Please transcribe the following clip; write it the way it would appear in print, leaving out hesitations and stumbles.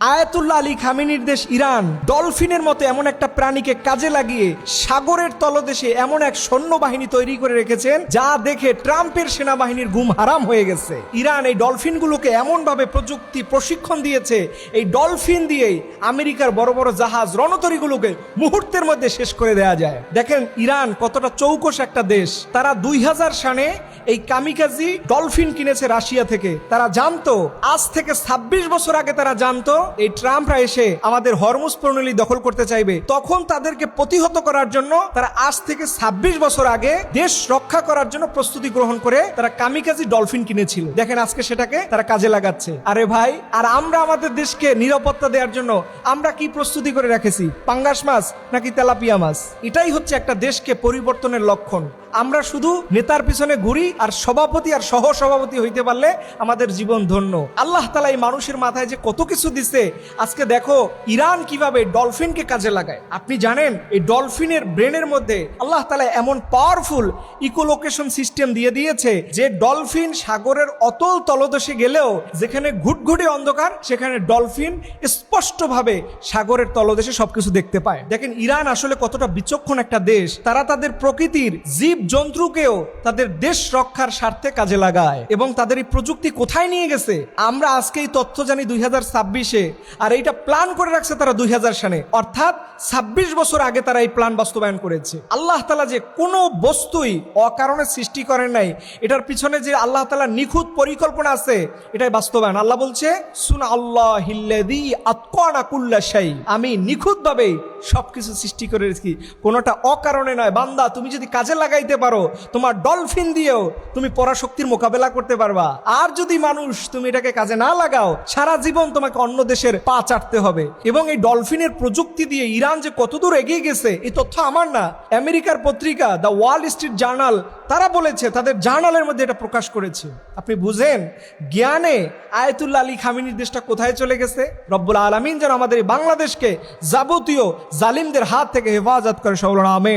Ayatollah Ali খামেনির দেশ Iran ডলফিনের মতো এমন একটা প্রাণীকে কাজে লাগিয়ে সাগরের তলদেশে এমন এক সৈন্যবাহিনী তৈরি করে রেখেছেন যা দেখে ট্রাম্পের সেনাবাহিনীর ঘুম হারাম হয়ে গেছে। ইরান এই ডলফিনগুলোকে এমন ভাবে প্রযুক্তি প্রশিক্ষণ দিয়েছে, এই ডলফিন দিয়েই আমেরিকার বড় বড় জাহাজ রণতরীগুলোকে মুহূর্তের মধ্যে শেষ করে দেয়া যায়। দেখেন ইরান কতটা চৌকস একটা দেশ। তারা 2000 সালে এই কামিকাজি ডলফিন কিনেছে রাশিয়া থেকে। তারা জানতো আজ থেকে 26 বছর আগে তারা জানতো এই ট্রাম্পরা এসে আমাদের হরমুজ প্রণালী দখল করতে চাইবে। তখন তাদেরকে প্রতিহত করার জন্য তারা আজ থেকে 26 বছর আগে দেশ রক্ষা করার জন্য প্রস্তুতি গ্রহণ করে তারা কামিকাজি ডলফিন কিনেছিল। দেখেন আজকে সেটাকে তারা কাজে লাগাচ্ছে। আরে ভাই, আর আমরা আমাদের দেশকে নিরাপত্তা দেওয়ার জন্য আমরা কি প্রস্তুতি করে রেখেছি? পাঙ্গাস মাছ নাকি তেলাপিয়া মাছ? এটাই হচ্ছে একটা দেশকে পরিবর্তনের লক্ষণ। আমরা শুধু নেতার পিছনে ঘুরি আর সভাপতি আর সহ সভাপতি হইতে পারলে আমাদের জীবন ধন্য। আল্লাহ তাআলা এই মানুষের মাথায় যে কত কিছু দিছে। আজকে দেখো ইরান কিভাবে ডলফিনকে কাজে লাগায়। আপনি জানেন এই ডলফিনের ব্রেনের মধ্যে আল্লাহ তাআলা এমন পাওয়ারফুল ইকোলোকেশন সিস্টেম দিয়ে দিয়েছে যে ডলফিন সাগরের অতল তলদেশে গেলেও যেখানে ঘুটঘুটে অন্ধকার সেখানে ডলফিন স্পষ্টভাবে সাগরের তলদেশে সবকিছু দেখতে পায়। দেখেন ইরান আসলে কতটা বিচক্ষণ একটা দেশ। তারা তাদের প্রকৃতির জীব জন্তুকেও তাদের দেশ রক্ষার স্বার্থে কাজে লাগায় এবং তাদের এই প্রযুক্তি কোথায় নিয়ে গেছে আমরা আজকে এই তথ্য জানি 2026-এ, আর এইটা প্ল্যান করে রাখছে তারা 2000 সালে, অর্থাৎ 26 বছর আগে তারা এই প্ল্যান বাস্তবায়ন করেছে। আল্লাহ তাআলা যে কোনো বস্তুই অকারণে সৃষ্টি করেন নাই, এটার পিছনে যে আল্লাহ তাআলা নিখুঁত পরিকল্পনা আছে এটাই বাস্তবায়ন। আল্লাহ বলছে সুন আল্লাহিল্লাযী আতকানা কুল্লা শাই, আমি নিখুঁতভাবে সবকিছু সৃষ্টি করে রেখেছি, কোনোটা অকারণে নয়। বান্দা, তুমি যদি কাজে লাগাইতে পারো তোমার ডলফিন দিয়েও তুমি পরাশক্তির মোকাবেলা করতে পারবা। আর যদি মানুষ তুমি এটাকে কাজে না লাগাও, সারা জীবন তোমাকে অন্য দেশের পা চাটতে হবে। এবং এই ডলফিনের প্রযুক্তি দিয়ে ইরান যে কতদূর এগিয়ে গেছে এই তথ্য আমার না, আমেরিকার পত্রিকা দ্য ওয়াল স্ট্রিট জার্নাল তারা বলেছে, তাদের জার্নালের মধ্যে এটা প্রকাশ করেছে। আপনি বুঝেন জ্ঞানে আয়াতুল্লাহ আলী খামেনির দেশটা কোথায় চলে গেছে। রব্বুল আলামিন যেন আমাদের বাংলাদেশকে যাবতীয় জালিমদের হাত থেকে হেফাজত করে। সকল আমিন।